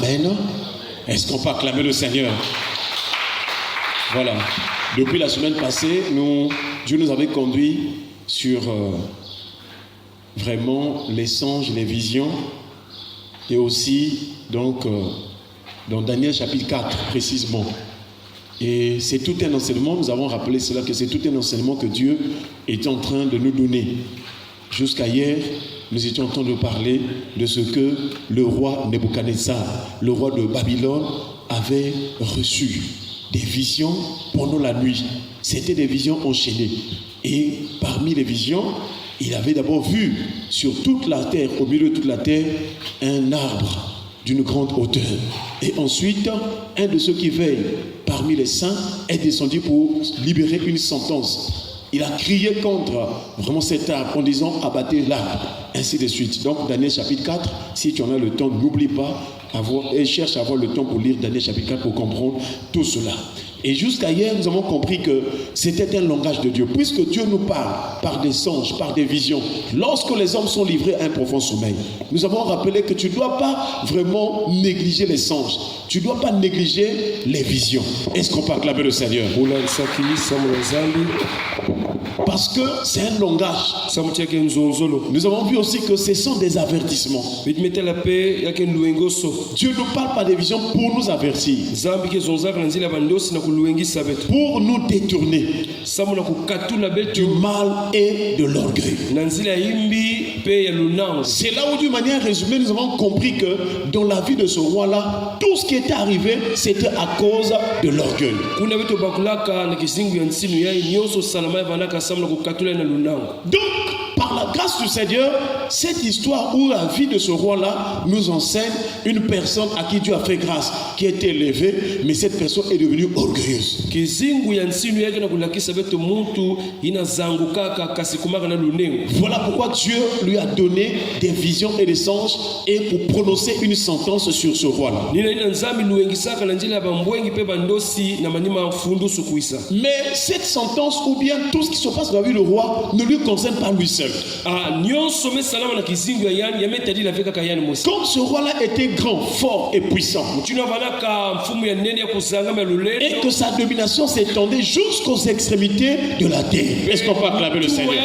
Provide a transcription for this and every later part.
Amen. Est-ce qu'on peut acclamer le Seigneur? Voilà. Depuis la semaine passée, Dieu nous avait conduits sur vraiment les songes, les visions, et aussi donc dans Daniel chapitre 4 précisément. Et c'est tout un enseignement, nous avons rappelé cela, que c'est tout un enseignement que Dieu est en train de nous donner. Jusqu'à hier, nous étions en train de parler de ce que le roi Nebuchadnezzar, le roi de Babylone, avait reçu des visions pendant la nuit. C'était des visions enchaînées. Et parmi les visions, il avait d'abord vu sur toute la terre, au milieu de toute la terre, un arbre d'une grande hauteur. Et ensuite, un de ceux qui veillent parmi les saints est descendu pour libérer une sentence. Il a crié contre vraiment cet arbre en disant abattez l'arbre, ainsi de suite. Donc Daniel chapitre 4, si tu en as le temps, n'oublie pas et cherche à avoir le temps pour lire Daniel chapitre 4 pour comprendre tout cela. Et jusqu'à hier, nous avons compris que c'était un langage de Dieu. Puisque Dieu nous parle par des songes, par des visions, lorsque les hommes sont livrés à un profond sommeil, nous avons rappelé que tu ne dois pas vraiment négliger les songes. Tu ne dois pas négliger les visions. Est-ce qu'on peut acclamer le Seigneur? Parce que c'est un langage. Nous avons vu aussi que ce sont des avertissements. Dieu ne parle pas des visions pour nous avertir, pour nous détourner du mal et de l'orgueil. C'est là où, d'une manière résumée, nous avons compris que dans la vie de ce roi-là, tout ce qui était arrivé, c'était à cause de l'orgueil. Donc, par la grâce du Seigneur, cette histoire où la vie de ce roi-là nous enseigne une personne à qui Dieu a fait grâce, qui a été élevée, mais cette personne est devenue orgueilleuse. Voilà pourquoi Dieu lui a donné des visions et des songes et pour prononcer une sentence sur ce roi-là. Mais cette sentence ou bien tout ce qui se passe dans la vie du roi ne lui concerne pas lui seul. Comme ce roi-là était grand, fort et puissant, et que sa domination s'étendait jusqu'aux extrémités de la terre. Est-ce qu'on peut acclamer le Seigneur?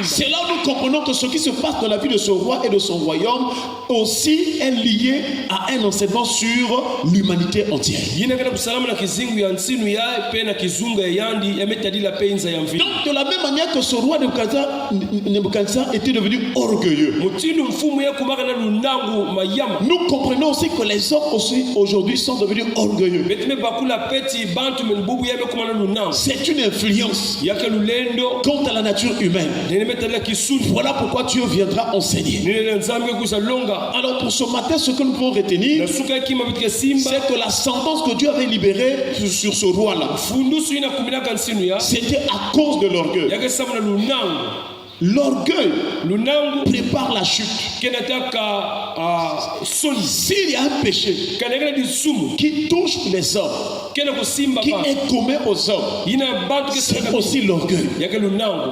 C'est là où nous comprenons que ce qui se passe dans la vie de ce roi et de son royaume aussi est lié à un enseignement sur l'humanité entière. Donc de la même manière que ce roi Nebuchadnezzar était devenu orgueilleux, nous comprenons aussi que les hommes aussi aujourd'hui sont devenus orgueilleux. C'est une influence quant à la nature humaine. Voilà pourquoi Dieu viendra enseigner. Alors pour ce matin, ce que nous pouvons retenir, c'est que la sentence que Dieu avait libérée sur ce roi-là, c'était à cause de l'orgueil. L'orgueil prépare la chute. S'il y a un péché qui touche les hommes, qui est commun aux hommes, c'est aussi l'orgueil.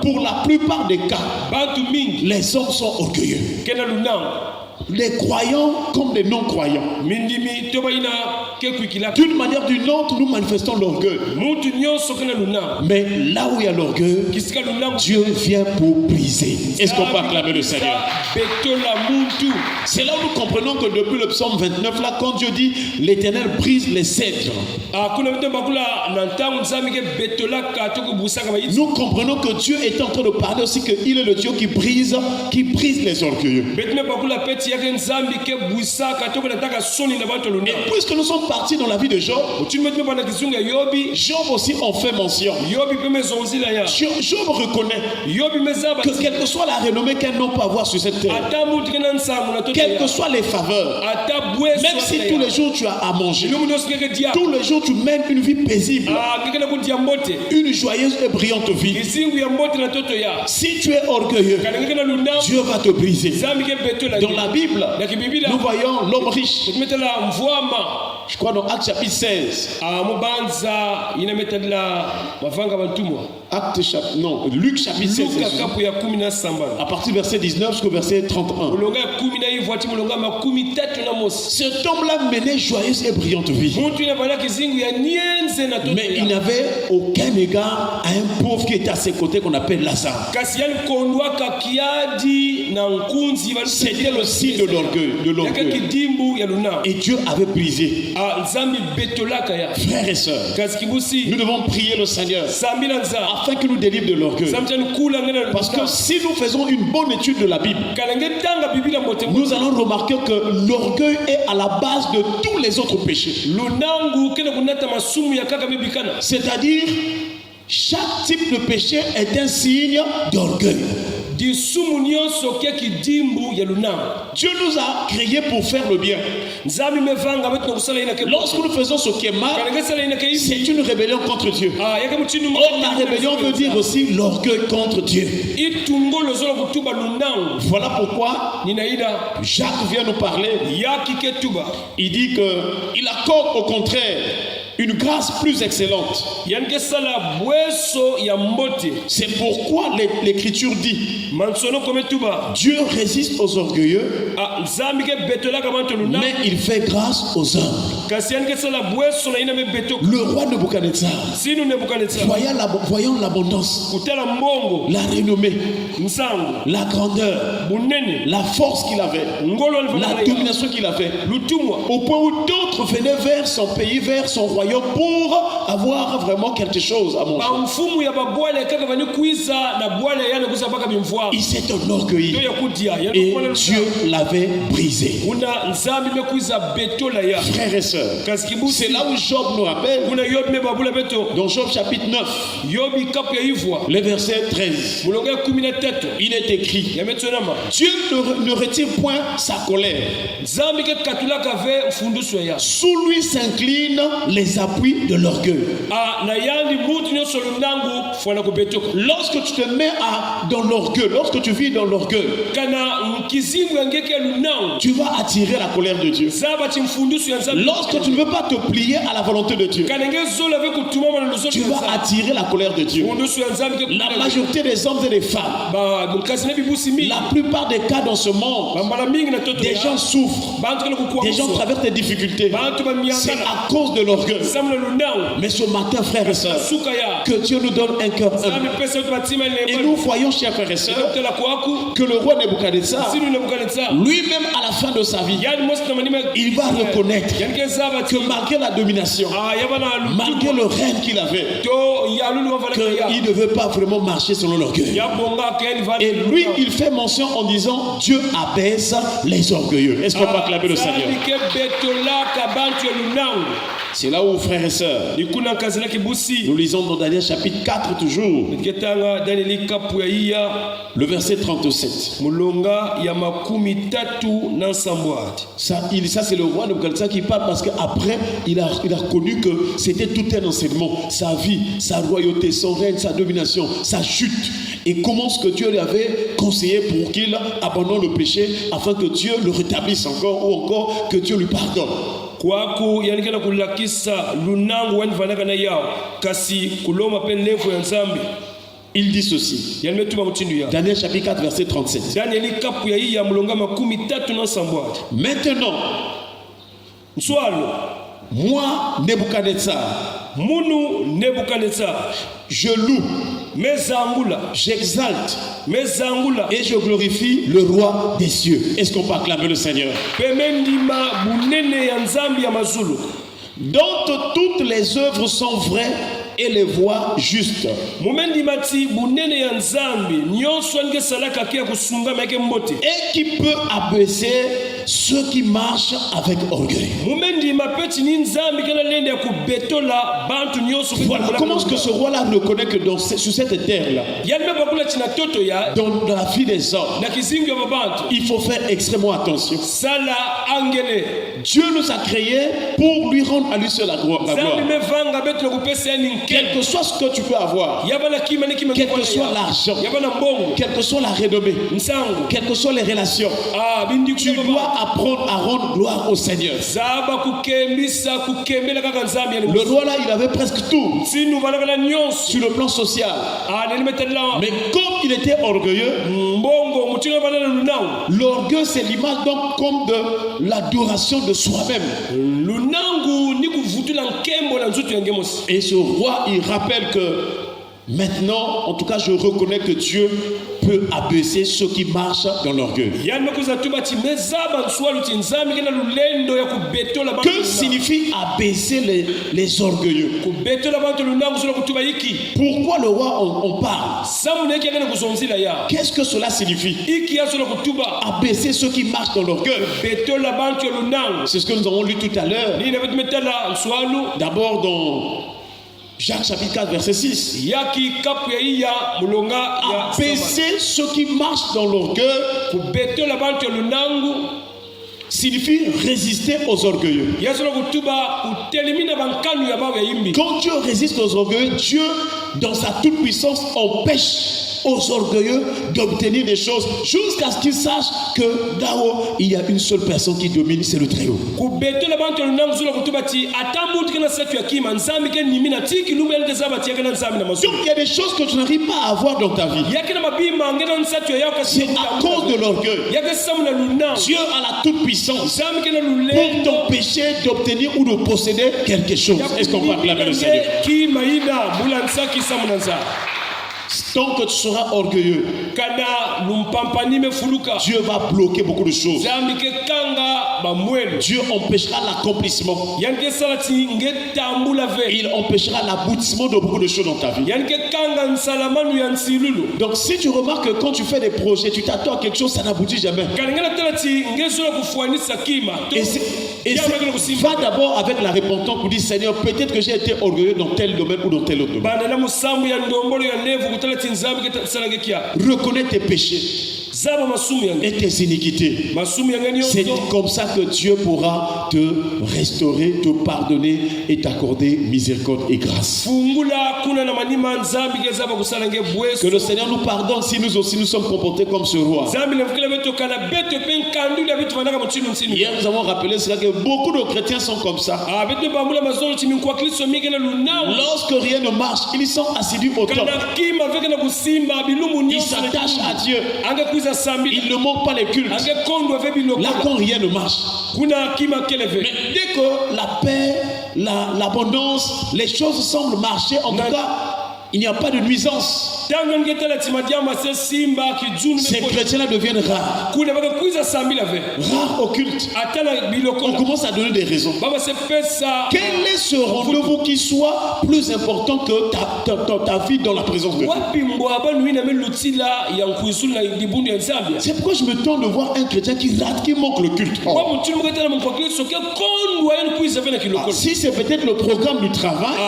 Pour la plupart des cas, les hommes sont orgueilleux. Les croyants comme les non-croyants. D'une manière ou d'une autre, nous manifestons l'orgueil. Mais là où il y a l'orgueil, Dieu vient pour briser. Est-ce qu'on peut acclamer le Seigneur? C'est là où nous comprenons que depuis le psaume 29, là, quand Dieu dit l'Éternel brise les cèdres, nous comprenons que Dieu est en train de parler aussi qu'il est le Dieu qui brise les orgueilleux. Et puisque nous sommes partis dans la vie de Job, Job aussi en fait mention. Job reconnaît que quelle que soit la renommée qu'un homme peut avoir sur cette terre, quelles que soient les faveurs, même si tous les jours tu as à manger, tous les jours tu mènes une vie paisible, une joyeuse et brillante vie, si tu es orgueilleux, Dieu va te briser. Dans la Bible, nous voyons l'homme riche. Je crois dans Actes chapitre 16. Luc chapitre 16, à partir du verset 19 jusqu'au verset 31. Cet homme-là menait joyeuse et brillante vie. Mais il n'avait aucun égard à un pauvre qui était à ses côtés qu'on appelle Lazare. C'était le signe de l'orgueil. Et Dieu avait brisé. Frères et sœurs, nous devons prier le Seigneur afin qu'il nous délivre de l'orgueil. Parce que si nous faisons une bonne étude de la Bible, nous allons remarquer que l'orgueil est à la base de tous les autres péchés. C'est-à-dire, chaque type de péché est un signe d'orgueil. Dieu nous a créés pour faire le bien. Lorsque nous faisons ce qui est mal, c'est une rébellion contre Dieu. Or, la rébellion veut dire aussi l'orgueil contre Dieu. Voilà pourquoi Jacques vient nous parler. Il dit qu'il accorde au contraire une grâce plus excellente. C'est pourquoi l'Écriture dit Dieu résiste aux orgueilleux, mais il fait grâce aux humbles. Le roi Nebuchadnezzar, voyant l'abondance, la renommée, la grandeur, la force qu'il avait, la domination qu'il avait, au point où d'autres venaient vers son pays, vers son royaume, pour avoir vraiment quelque chose à manger. Il s'est enorgueilli et Dieu l'avait brisé. Frères et sœurs, c'est là où Job nous rappelle, dans Job chapitre 9, le verset 13, il est écrit: Dieu ne retire point sa colère, sous lui s'inclinent les appuis de l'orgueil. Lorsque tu te mets dans l'orgueil, lorsque tu vis dans l'orgueil, tu vas attirer la colère de Dieu. Lorsque tu ne veux pas te plier à la volonté de Dieu, tu vas attirer la colère de Dieu. La majorité des hommes et des femmes, la plupart des cas dans ce monde, des gens souffrent, des gens traversent des difficultés. C'est à cause de l'orgueil. Mais ce matin, frères et sœurs, que Dieu nous donne un cœur humble. Et nous voyons, chers frères et sœurs, que le roi Nebuchadnezzar, lui-même à la fin de sa vie, il va reconnaître que malgré la domination, malgré le règne qu'il avait, qu'il ne veut pas vraiment marcher selon l'orgueil. Et lui, il fait mention en disant: Dieu abaisse les orgueilleux. Est-ce qu'on peut acclamer le Seigneur? C'est là où, frères et sœurs, nous lisons dans Daniel chapitre 4 toujours, le verset 37. Ça c'est le roi Nebuchadnezzar qui parle, parce qu'après il a reconnu que c'était tout un enseignement, sa vie, sa royauté, son règne, sa domination, sa chute, et comment ce que Dieu lui avait conseillé pour qu'il abandonne le péché, afin que Dieu le rétablisse encore, ou encore que Dieu lui pardonne. Il dit ceci, Daniel chapitre 4 verset 37. Maintenant, moi Nebuchadnezzar, je loue, j'exalte et je glorifie le roi des cieux. Est-ce qu'on peut acclamer le Seigneur? Dont toutes les œuvres sont vraies et les voies justes. Et qui peut abaisser ceux qui marchent avec orgueil. Voilà comment est-ce que ce roi-là reconnaît que sur cette terre-là, dans la vie des hommes, il faut faire extrêmement attention. Dieu nous a créés pour lui rendre à lui seul la gloire. Quel que soit ce que tu peux avoir, quel que soit l'argent, quelle que soit la renommée, quelles que soient les relations, tu dois apprendre à rendre gloire au Seigneur. Le roi là, il avait presque tout sur le plan social. Mais comme il était orgueilleux, l'orgueil c'est l'image donc comme de l'adoration de soi-même. Et ce roi, il rappelle que maintenant, en tout cas, je reconnais que Dieu peut abaisser ceux qui marchent dans l'orgueil. Que signifie abaisser les orgueilleux? Pourquoi le roi en parle? Qu'est-ce que cela signifie? Abaisser ceux qui marchent dans l'orgueil. C'est ce que nous avons lu tout à l'heure. D'abord dans Jacques chapitre 4 verset 6. Abaisser ceux qui marchent dans l'orgueil signifie résister aux orgueilleux. Quand Dieu résiste aux orgueilleux, Dieu dans sa toute puissance empêche aux orgueilleux d'obtenir des choses jusqu'à ce qu'ils sachent que là-haut il y a une seule personne qui domine, c'est le Très-Haut. Donc il y a des choses que tu n'arrives pas à avoir dans ta vie. C'est à cause de l'orgueil. Dieu a la toute puissance pour t'empêcher d'obtenir ou de posséder quelque chose. Est-ce qu'on peut acclamer le Seigneur? Tant que tu seras orgueilleux, Dieu va bloquer beaucoup de choses. Dieu empêchera l'accomplissement. Il empêchera l'aboutissement de beaucoup de choses dans ta vie. Donc si tu remarques que quand tu fais des projets, tu t'attends à quelque chose, ça n'aboutit jamais. Et va d'abord avec la repentance pour dire Seigneur, peut-être que j'ai été orgueilleux dans tel domaine ou dans tel autre domaine. Reconnais tes péchés et tes iniquités. C'est comme ça que Dieu pourra te restaurer, te pardonner et t'accorder miséricorde et grâce. Que le Seigneur nous pardonne si nous aussi nous sommes comportés comme ce roi. Hier nous avons rappelé cela que beaucoup de chrétiens sont comme ça. Lorsque rien ne marche, ils sont assidus au top. Ils s'attachent à Dieu. Il ne manque pas les cultes. Là quand rien ne marche. Mais dès que la paix, l'abondance, les choses semblent marcher, en tout cas, il n'y a pas de nuisance. Ces chrétiens-là deviennent rares. Rares au culte. On commence à donner des raisons. Quel est ce rendez-vous qui soit plus important que ta vie dans la présence de Dieu? C'est pourquoi je me tente de voir un chrétien qui rate, qui manque le culte. Si c'est peut-être le programme du travail,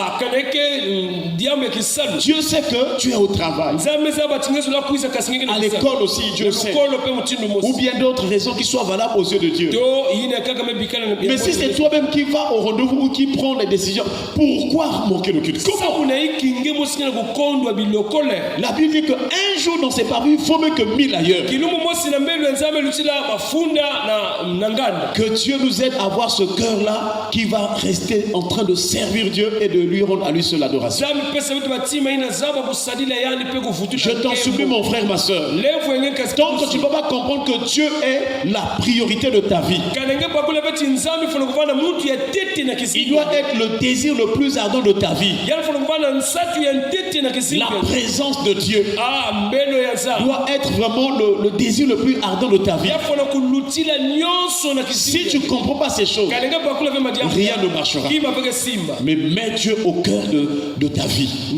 Dieu sait que tu es au travail. À l'école aussi, Dieu sait. Ou bien d'autres raisons qui soient valables aux yeux de Dieu. Mais si c'est toi-même qui vas au rendez-vous ou qui prend les décisions, pourquoi manquer le culte? Comment? La Bible dit qu'un jour dans ses parvis, il faut mieux que 1000 ailleurs. Que Dieu nous aide à avoir ce cœur-là qui va rester en train de servir Dieu et de lui rendre à lui seul l'adoration. Je t'en supplie mon frère, ma soeur. Tant que tu ne peux pas comprendre que Dieu est la priorité de ta vie, il doit être le désir le plus ardent de ta vie. La présence de Dieu doit être vraiment le désir le plus ardent de ta vie. Si tu ne comprends pas ces choses, rien ne marchera. Mais mets Dieu au cœur de ta vie.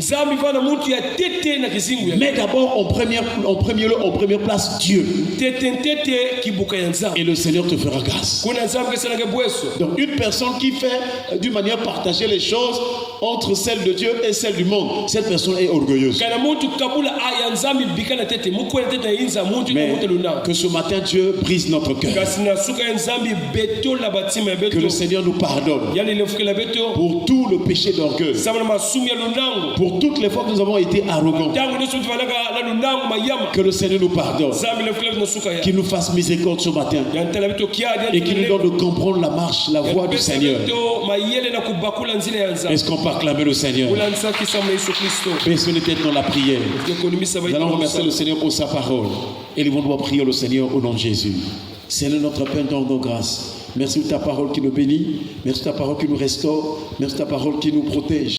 Mets d'abord en première place Dieu. Et le Seigneur te fera grâce. Donc une personne qui fait d'une manière partagée les choses entre celle de Dieu et celle du monde, cette personne est orgueilleuse. Mais que ce matin Dieu brise notre cœur. Que le Seigneur nous pardonne pour tout le péché d'orgueil, pour toutes les fois que nous avons été arrogants, Que le Seigneur nous pardonne. Qu'il nous fasse miséricorde ce matin. Et qu'il nous donne de comprendre la marche, la voie du Seigneur. Est-ce qu'on peut acclamer le Seigneur? Baissons les têtes dans la prière. Nous allons remercier le Seigneur pour sa parole. Et nous allons prier le Seigneur au nom de Jésus. Seigneur notre Père, donne nos grâces. Merci pour ta parole qui nous bénit. Merci pour ta parole qui nous restaure. Merci pour ta parole qui nous protège.